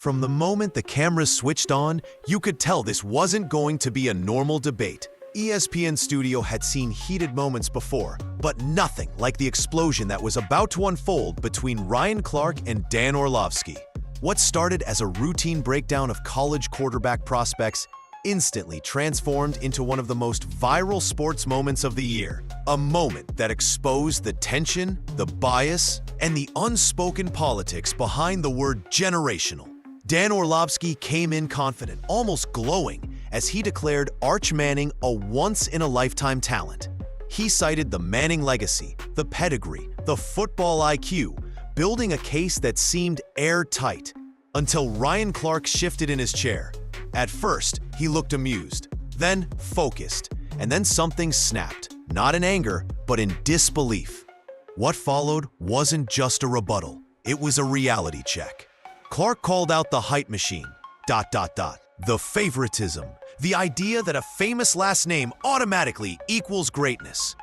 From the moment the cameras switched on, you could tell this wasn't going to be a normal debate. ESPN Studio had seen heated moments before, but nothing like the explosion that was about to unfold between Ryan Clark and Dan Orlovsky. What started as a routine breakdown of college quarterback prospects instantly transformed into one of the most viral sports moments of the year. A moment that exposed the tension, the bias, and the unspoken politics behind the word generational. Dan Orlovsky came in confident, almost glowing, as he declared Arch Manning a once-in-a-lifetime talent. He cited the Manning legacy, the pedigree, the football IQ, building a case that seemed airtight, until Ryan Clark shifted in his chair. At first, he looked amused, then focused, and then something snapped, not in anger, but in disbelief. What followed wasn't just a rebuttal, it was a reality check. Clark called out the hype machine, the favoritism, the idea that a famous last name automatically equals greatness.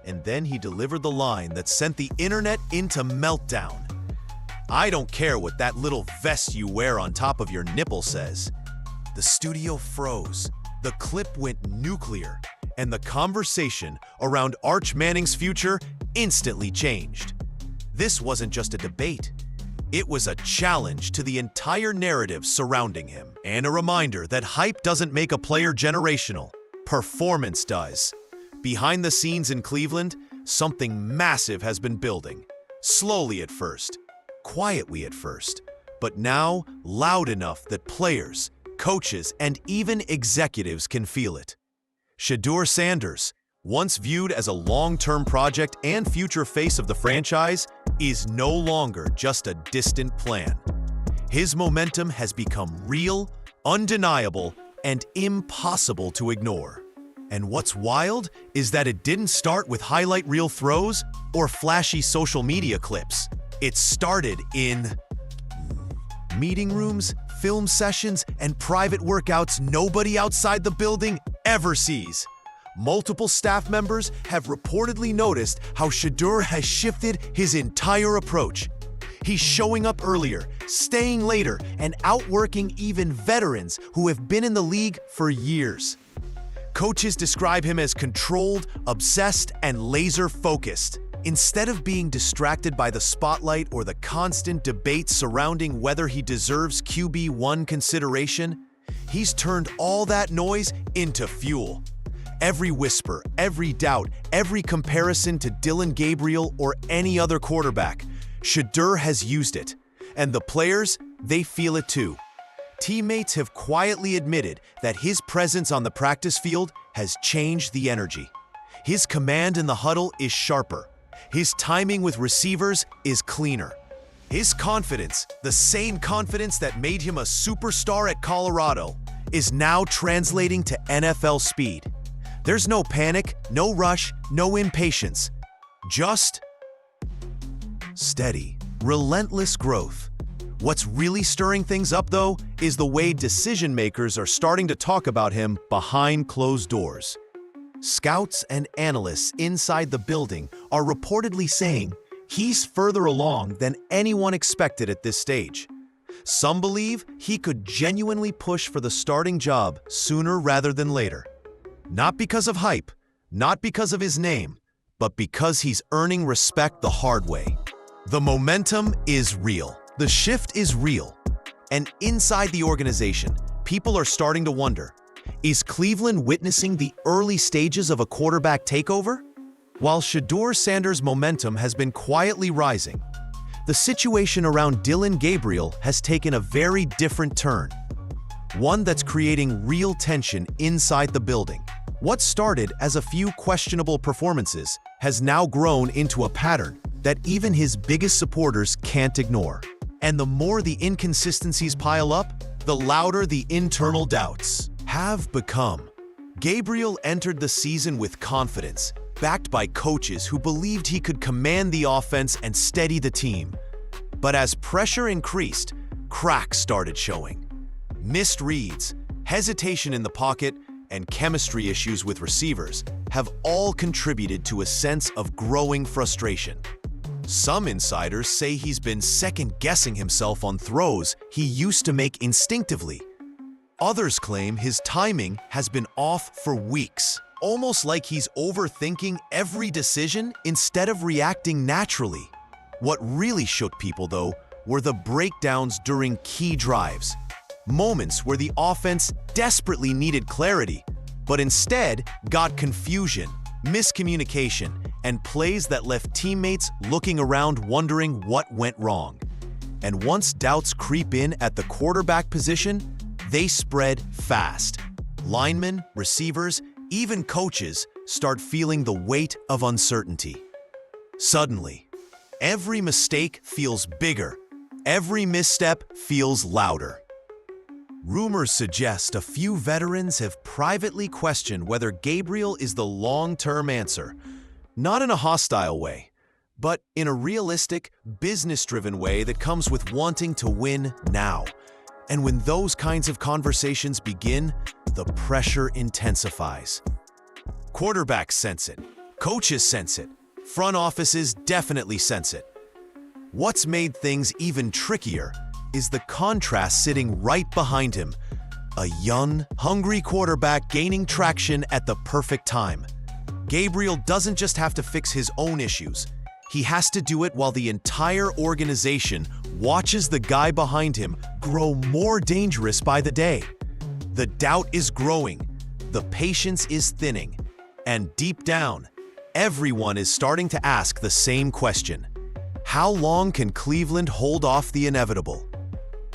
And then he delivered the line that sent the internet into meltdown. "I don't care what that little vest you wear on top of your nipple says." The studio froze, the clip went nuclear, and the conversation around Arch Manning's future instantly changed. This wasn't just a debate. It was a challenge to the entire narrative surrounding him, and a reminder that hype doesn't make a player generational. Performance does. Behind the scenes in Cleveland, something massive has been building. Slowly at first, quietly at first, but now loud enough that players, coaches, and even executives can feel it. Shedeur Sanders, once viewed as a long-term project and future face of the franchise, is no longer just a distant plan. His momentum has become real, undeniable, and impossible to ignore. And what's wild is that it didn't start with highlight reel throws or flashy social media clips. It started in meeting rooms, film sessions, and private workouts nobody outside the building ever sees. Multiple staff members have reportedly noticed how Shedeur has shifted his entire approach. He's showing up earlier, staying later, and outworking even veterans who have been in the league for years. Coaches describe him as controlled, obsessed, and laser-focused. Instead of being distracted by the spotlight or the constant debate surrounding whether he deserves QB1 consideration, he's turned all that noise into fuel. Every whisper, every doubt, every comparison to Dillon Gabriel or any other quarterback, Shedeur has used it. And the players, they feel it too. Teammates have quietly admitted that his presence on the practice field has changed the energy. His command in the huddle is sharper. His timing with receivers is cleaner. His confidence, the same confidence that made him a superstar at Colorado, is now translating to NFL speed. There's no panic, no rush, no impatience. Just steady, relentless growth. What's really stirring things up, though, is the way decision makers are starting to talk about him behind closed doors. Scouts and analysts inside the building are reportedly saying he's further along than anyone expected at this stage. Some believe he could genuinely push for the starting job sooner rather than later. Not because of hype, not because of his name, but because he's earning respect the hard way. The momentum is real. The shift is real. And inside the organization, people are starting to wonder, is Cleveland witnessing the early stages of a quarterback takeover? While Shedeur Sanders' momentum has been quietly rising, the situation around Dillon Gabriel has taken a very different turn. One that's creating real tension inside the building. What started as a few questionable performances has now grown into a pattern that even his biggest supporters can't ignore. And the more the inconsistencies pile up, the louder the internal doubts have become. Gabriel entered the season with confidence, backed by coaches who believed he could command the offense and steady the team. But as pressure increased, cracks started showing. Missed reads, hesitation in the pocket, and chemistry issues with receivers have all contributed to a sense of growing frustration. Some insiders say he's been second-guessing himself on throws he used to make instinctively. Others claim his timing has been off for weeks, almost like he's overthinking every decision instead of reacting naturally. What really shook people, though, were the breakdowns during key drives. Moments where the offense desperately needed clarity, but instead got confusion, miscommunication, and plays that left teammates looking around wondering what went wrong. And once doubts creep in at the quarterback position, they spread fast. Linemen, receivers, even coaches start feeling the weight of uncertainty. Suddenly, every mistake feels bigger. Every misstep feels louder. Rumors suggest a few veterans have privately questioned whether Gabriel is the long-term answer, not in a hostile way, but in a realistic, business-driven way that comes with wanting to win now. And when those kinds of conversations begin, the pressure intensifies. Quarterbacks sense it, coaches sense it, front offices definitely sense it. What's made things even trickier is the contrast sitting right behind him. A young, hungry quarterback gaining traction at the perfect time. Gabriel doesn't just have to fix his own issues. He has to do it while the entire organization watches the guy behind him grow more dangerous by the day. The doubt is growing, the patience is thinning, and deep down, everyone is starting to ask the same question. How long can Cleveland hold off the inevitable?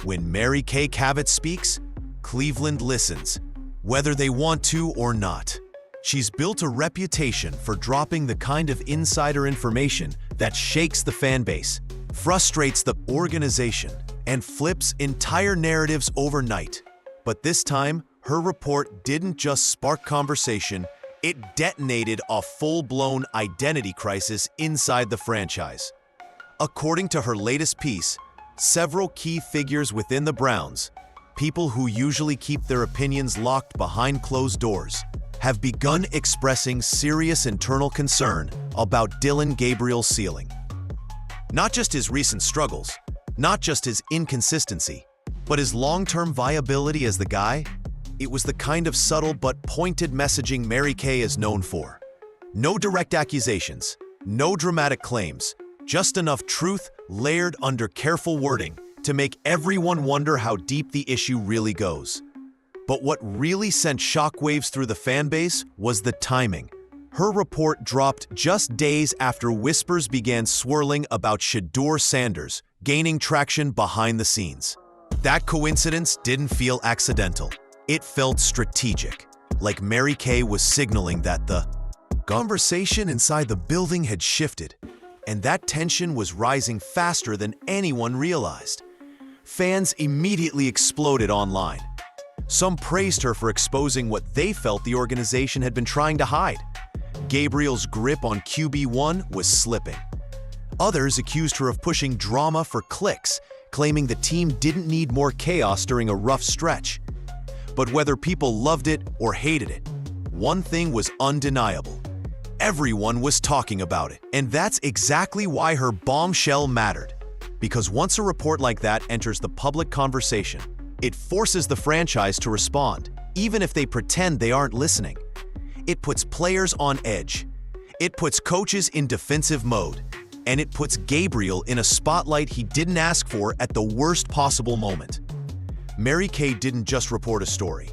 When Mary Kay Cabot speaks, Cleveland listens, whether they want to or not. She's built a reputation for dropping the kind of insider information that shakes the fan base, frustrates the organization, and flips entire narratives overnight. But this time, her report didn't just spark conversation, it detonated a full-blown identity crisis inside the franchise. According to her latest piece, several key figures within the Browns, people who usually keep their opinions locked behind closed doors, have begun expressing serious internal concern about Dillon Gabriel's ceiling. Not just his recent struggles, not just his inconsistency, but his long-term viability as the guy. It was the kind of subtle but pointed messaging Mary Kay is known for. No direct accusations, no dramatic claims, just enough truth layered under careful wording to make everyone wonder how deep the issue really goes. But what really sent shockwaves through the fan base was the timing. Her report dropped just days after whispers began swirling about Shedeur Sanders gaining traction behind the scenes. That coincidence didn't feel accidental. It felt strategic, like Mary Kay was signaling that the conversation inside the building had shifted, and that tension was rising faster than anyone realized. Fans immediately exploded online. Some praised her for exposing what they felt the organization had been trying to hide. Gabriel's grip on QB1 was slipping. Others accused her of pushing drama for clicks, claiming the team didn't need more chaos during a rough stretch. But whether people loved it or hated it, one thing was undeniable. Everyone was talking about it, and that's exactly why her bombshell mattered. Because once a report like that enters the public conversation, it forces the franchise to respond, even if they pretend they aren't listening. It puts players on edge. It puts coaches in defensive mode. And it puts Gabriel in a spotlight he didn't ask for at the worst possible moment. Mary Kay didn't just report a story.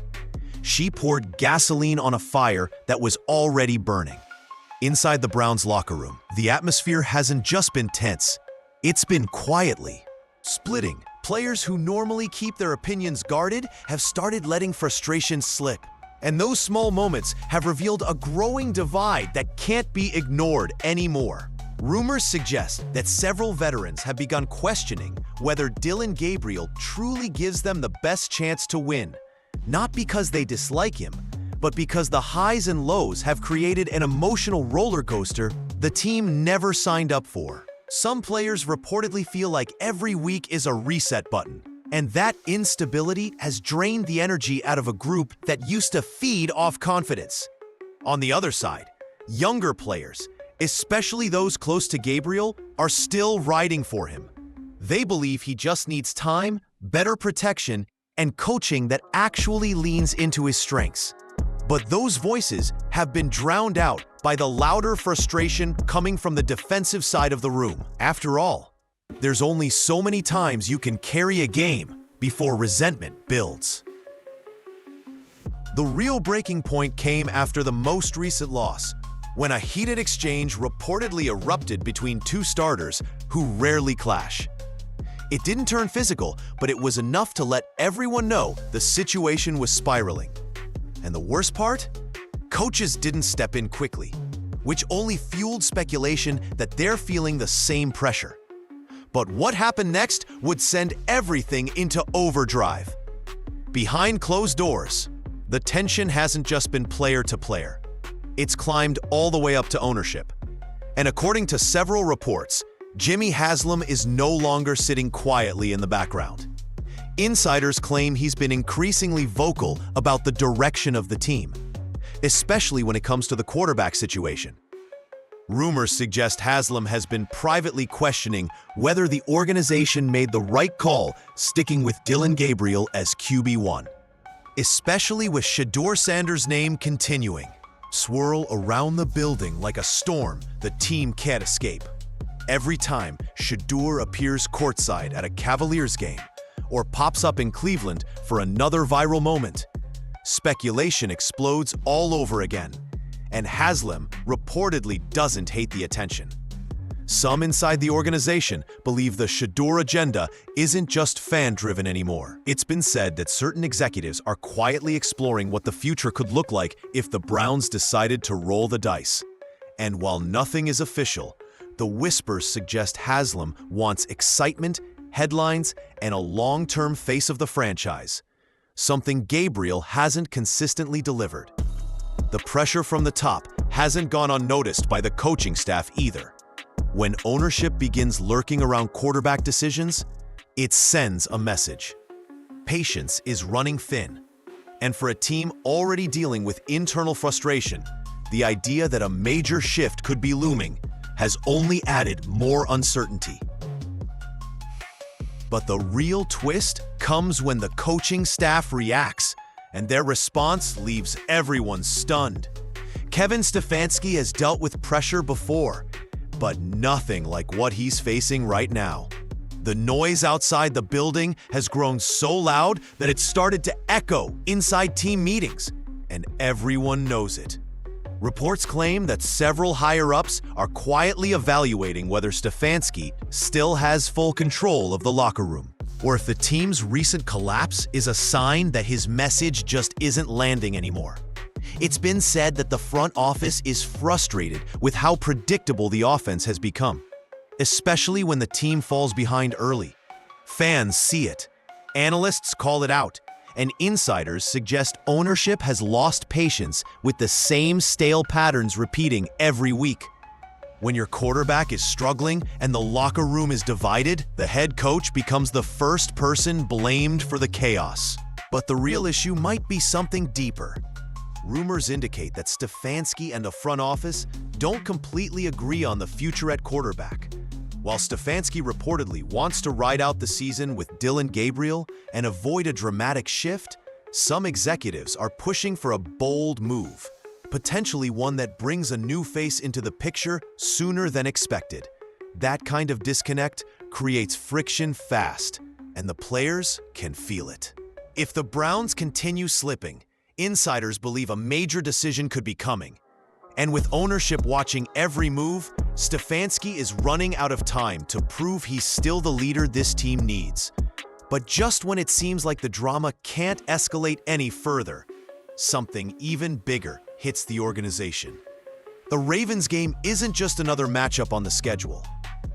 She poured gasoline on a fire that was already burning. Inside the Browns locker room, the atmosphere hasn't just been tense. It's been quietly splitting. Players who normally keep their opinions guarded have started letting frustration slip. And those small moments have revealed a growing divide that can't be ignored anymore. Rumors suggest that several veterans have begun questioning whether Dillon Gabriel truly gives them the best chance to win. Not because they dislike him, but because the highs and lows have created an emotional roller coaster the team never signed up for. Some players reportedly feel like every week is a reset button, and that instability has drained the energy out of a group that used to feed off confidence. On the other side, younger players, especially those close to Gabriel, are still riding for him. They believe he just needs time, better protection, and coaching that actually leans into his strengths. But those voices have been drowned out by the louder frustration coming from the defensive side of the room. After all, there's only so many times you can carry a game before resentment builds. The real breaking point came after the most recent loss, when a heated exchange reportedly erupted between two starters who rarely clash. It didn't turn physical, but it was enough to let everyone know the situation was spiraling. And the worst part? Coaches didn't step in quickly, which only fueled speculation that they're feeling the same pressure. But what happened next would send everything into overdrive. Behind closed doors, the tension hasn't just been player to player. It's climbed all the way up to ownership. And according to several reports, Jimmy Haslam is no longer sitting quietly in the background. Insiders claim he's been increasingly vocal about the direction of the team, especially when it comes to the quarterback situation. Rumors suggest Haslam has been privately questioning whether the organization made the right call sticking with Dillon Gabriel as QB1, especially with Shedeur Sanders' name continuing swirl around the building like a storm the team can't escape. Every time Shedeur appears courtside at a Cavaliers game or pops up in Cleveland for another viral moment, speculation explodes all over again, and Haslam reportedly doesn't hate the attention. Some inside the organization believe the Shedeur agenda isn't just fan-driven anymore. It's been said that certain executives are quietly exploring what the future could look like if the Browns decided to roll the dice. And while nothing is official, the whispers suggest Haslam wants excitement, headlines, and a long-term face of the franchise, something Gabriel hasn't consistently delivered. The pressure from the top hasn't gone unnoticed by the coaching staff either. When ownership begins lurking around quarterback decisions, it sends a message. Patience is running thin. And for a team already dealing with internal frustration, the idea that a major shift could be looming has only added more uncertainty. But the real twist comes when the coaching staff reacts, and their response leaves everyone stunned. Kevin Stefanski has dealt with pressure before, but nothing like what he's facing right now. The noise outside the building has grown so loud that it started to echo inside team meetings, and everyone knows it. Reports claim that several higher-ups are quietly evaluating whether Stefanski still has full control of the locker room, or if the team's recent collapse is a sign that his message just isn't landing anymore. It's been said that the front office is frustrated with how predictable the offense has become, especially when the team falls behind early. Fans see it, analysts call it out, and insiders suggest ownership has lost patience with the same stale patterns repeating every week. When your quarterback is struggling and the locker room is divided, the head coach becomes the first person blamed for the chaos. But the real issue might be something deeper. Rumors indicate that Stefanski and the front office don't completely agree on the future at quarterback. While Stefanski reportedly wants to ride out the season with Dillon Gabriel and avoid a dramatic shift, some executives are pushing for a bold move, potentially one that brings a new face into the picture sooner than expected. That kind of disconnect creates friction fast, and the players can feel it. If the Browns continue slipping, insiders believe a major decision could be coming. And with ownership watching every move, Stefanski is running out of time to prove he's still the leader this team needs. But just when it seems like the drama can't escalate any further, something even bigger hits the organization. The Ravens game isn't just another matchup on the schedule.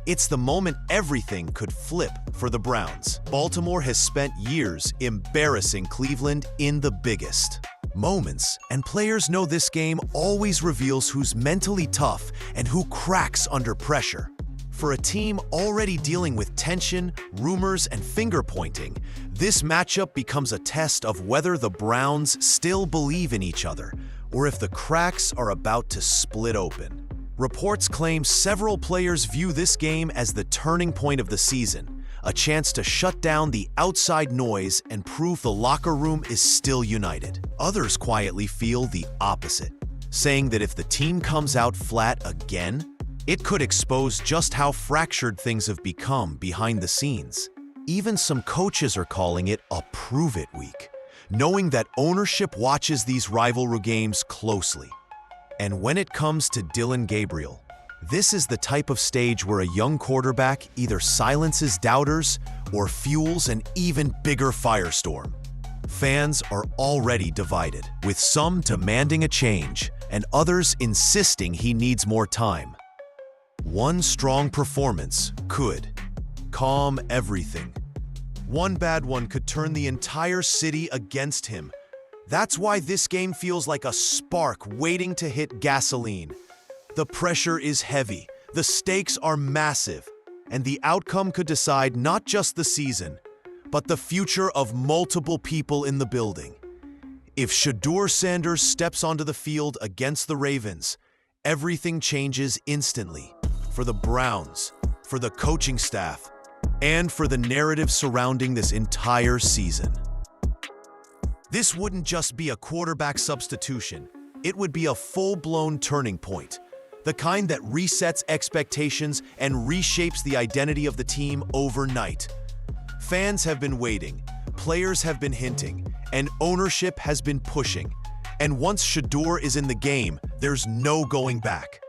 It's the moment everything could flip for the Browns. Baltimore has spent years embarrassing Cleveland in the biggest moments, and players know this game always reveals who's mentally tough and who cracks under pressure. For a team already dealing with tension, rumors, and finger-pointing, this matchup becomes a test of whether the Browns still believe in each other or if the cracks are about to split open. Reports claim several players view this game as the turning point of the season, a chance to shut down the outside noise and prove the locker room is still united. Others quietly feel the opposite, saying that if the team comes out flat again, it could expose just how fractured things have become behind the scenes. Even some coaches are calling it a prove-it week, knowing that ownership watches these rivalry games closely. And when it comes to Dillon Gabriel, this is the type of stage where a young quarterback either silences doubters or fuels an even bigger firestorm. Fans are already divided, with some demanding a change and others insisting he needs more time. One strong performance could calm everything. One bad one could turn the entire city against him. That's why this game feels like a spark waiting to hit gasoline. The pressure is heavy, the stakes are massive, and the outcome could decide not just the season, but the future of multiple people in the building. If Shedeur Sanders steps onto the field against the Ravens, everything changes instantly. For the Browns, for the coaching staff, and for the narrative surrounding this entire season. This wouldn't just be a quarterback substitution, it would be a full-blown turning point, the kind that resets expectations and reshapes the identity of the team overnight. Fans have been waiting, players have been hinting, and ownership has been pushing. And once Shedeur is in the game, there's no going back.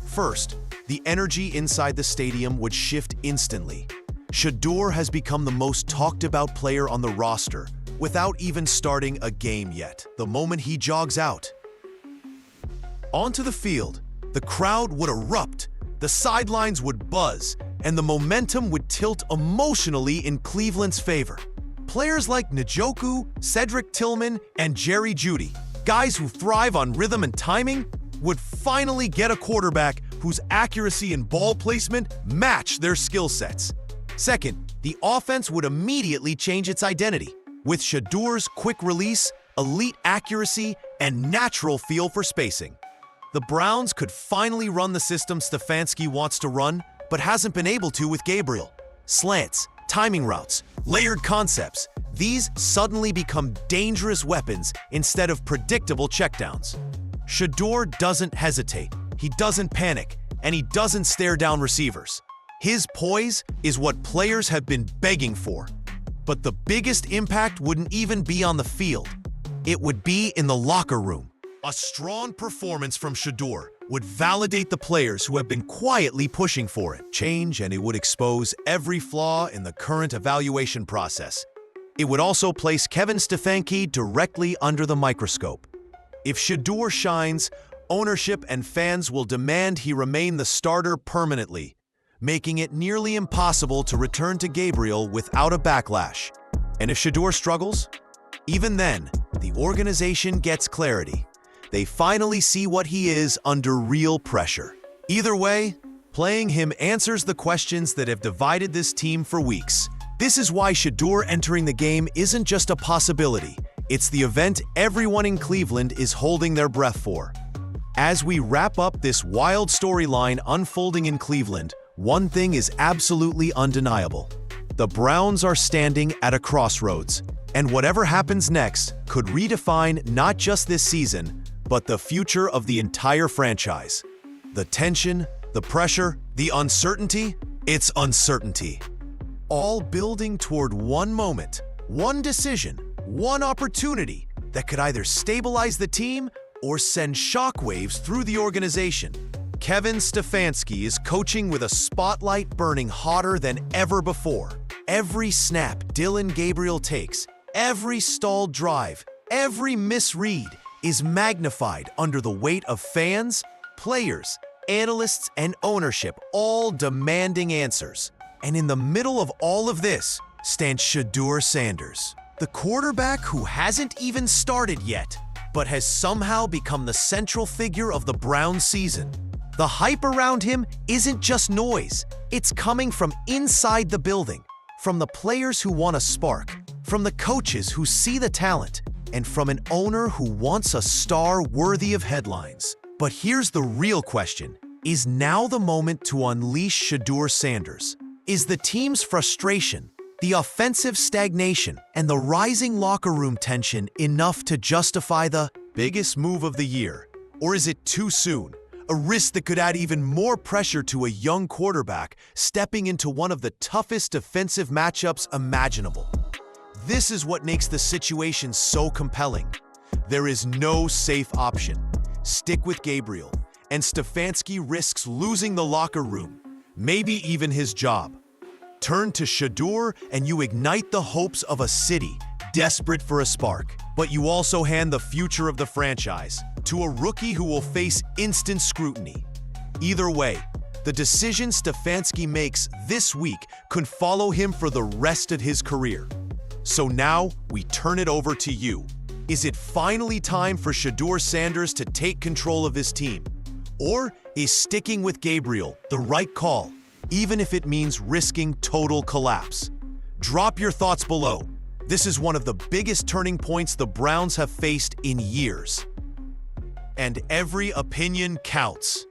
First, the energy inside the stadium would shift instantly. Shedeur has become the most talked about player on the roster without even starting a game yet. The moment he jogs out onto the field, the crowd would erupt, the sidelines would buzz, and the momentum would tilt emotionally in Cleveland's favor. Players like Njoku, Cedric Tillman, and Jerry Jeudy, guys who thrive on rhythm and timing, would finally get a quarterback whose accuracy and ball placement match their skill sets. Second, the offense would immediately change its identity. With Shedeur's quick release, elite accuracy, and natural feel for spacing, the Browns could finally run the system Stefanski wants to run, but hasn't been able to with Gabriel. Slants, timing routes, layered concepts, these suddenly become dangerous weapons instead of predictable checkdowns. Shedeur doesn't hesitate, he doesn't panic, and he doesn't stare down receivers. His poise is what players have been begging for. But the biggest impact wouldn't even be on the field. It would be in the locker room. A strong performance from Shedeur would validate the players who have been quietly pushing for it. Change, and it would expose every flaw in the current evaluation process. It would also place Kevin Stefanski directly under the microscope. If Shedeur shines, ownership and fans will demand he remain the starter permanently, making it nearly impossible to return to Gabriel without a backlash. And if Shedeur struggles, even then, the organization gets clarity. They finally see what he is under real pressure. Either way, playing him answers the questions that have divided this team for weeks. This is why Shedeur entering the game isn't just a possibility. It's the event everyone in Cleveland is holding their breath for. As we wrap up this wild storyline unfolding in Cleveland, one thing is absolutely undeniable. The Browns are standing at a crossroads, and whatever happens next could redefine not just this season, but the future of the entire franchise. The tension, the pressure, the uncertainty, it's uncertainty. All building toward one moment, one decision, one opportunity that could either stabilize the team or send shockwaves through the organization. Kevin Stefanski is coaching with a spotlight burning hotter than ever before. Every snap Dillon Gabriel takes, every stalled drive, every misread is magnified under the weight of fans, players, analysts, and ownership, all demanding answers. And in the middle of all of this stands Shedeur Sanders, the quarterback who hasn't even started yet, but has somehow become the central figure of the Browns season. The hype around him isn't just noise, it's coming from inside the building, from the players who want a spark, from the coaches who see the talent, and from an owner who wants a star worthy of headlines. But here's the real question. Is now the moment to unleash Shedeur Sanders? Is the team's frustration, the offensive stagnation, and the rising locker room tension enough to justify the biggest move of the year? Or is it too soon? A risk that could add even more pressure to a young quarterback stepping into one of the toughest defensive matchups imaginable. This is what makes the situation so compelling. There is no safe option. Stick with Gabriel, and Stefanski risks losing the locker room, maybe even his job. Turn to Shedeur and you ignite the hopes of a city desperate for a spark. But you also hand the future of the franchise to a rookie who will face instant scrutiny. Either way, the decision Stefanski makes this week could follow him for the rest of his career. So now we turn it over to you. Is it finally time for Shedeur Sanders to take control of his team? Or is sticking with Gabriel the right call, even if it means risking total collapse? Drop your thoughts below. This is one of the biggest turning points the Browns have faced in years. And every opinion counts.